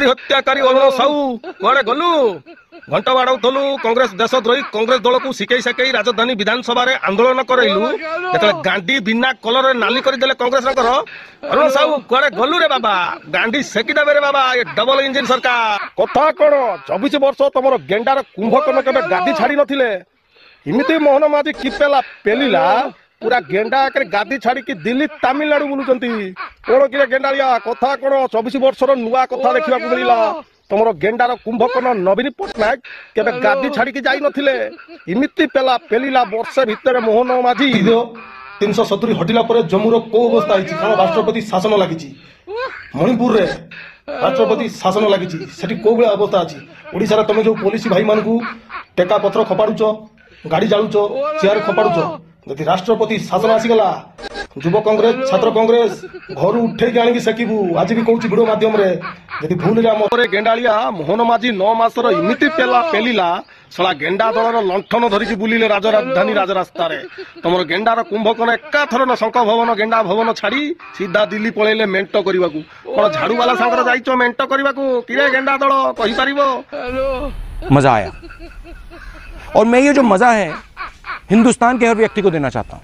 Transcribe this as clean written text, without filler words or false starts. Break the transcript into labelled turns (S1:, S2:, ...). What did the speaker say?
S1: मातृ हत्याकारी अरुण साहू कुआडे गलु घंटा बाड़ाउलु कांग्रेस देशद्रोही कांग्रेस दल को शिकई सकेई राजधानी विधानसभा रे आंदोलन करैलु जेतले गांडी बिना कलर रे नाली करदेले कांग्रेस नकर अरुण साहू कुआडे गलु रे बाबा गांडी सेकी देबे रे बाबा ये डबल इंजिन सरकार कथा कोन 24 वर्ष तमरो गेंडार कुंभकर्ण केबे गादी छाडी नथिले इमिति मोहन माझी किपेला पेलिला पूरा गेंडा आकर गादी छाड़ी की दिल्ली तमिलनाडु बुलुचंती कोन कि गेंडालिया कथा कोन 24 वर्षर नुआ कथा देखा मिलला तुमर गेंडार कुंभकर्ण नवीन पट्टनायक केबे गादी छाड़ी की जाई नथिले इमिति पेला पेलिला वर्षे भितर मोहन माझी 370 हटिला पर जम्मूर को अवस्था होईची कारण राष्ट्रपति शासन लागिची मणिपुर रे राष्ट्रपति शासन लागिची सेठी को बेला अवस्था अछि ओडिसा रे तमे जो पुलिस भाई मान को टेका पत्र खपाडुचो गाड़ी जालुचो चेयर खपाडुचो यदि राष्ट्रपति शासन आसीगला युव कांग्रेस छात्र कांग्रेस घर उठे आनिकी सेकिबू आज भी कहूँ भिडियो माध्यम रे यदि भूल रे गेंडालिया मोहन माझी 9 मासर इमिति पेला पेलिला सला गेंडा दलर लंठन धरिकी बुलिले राजधानी राजरास्ता रे तमर गेंडार कुंभकर्ण एकाथर न शंख भवन गेंडा भवन छाड़ी सीधा दिल्ली पळेले मेंट करबाकू कोन झाड़ू वाला संगर जाइचो मेंट करबाकू किरे गेंडा दल कहि परिबो
S2: मजा आया और मैं ये जो मजा है हिंदुस्तान के हर व्यक्ति को देना चाहता हूं।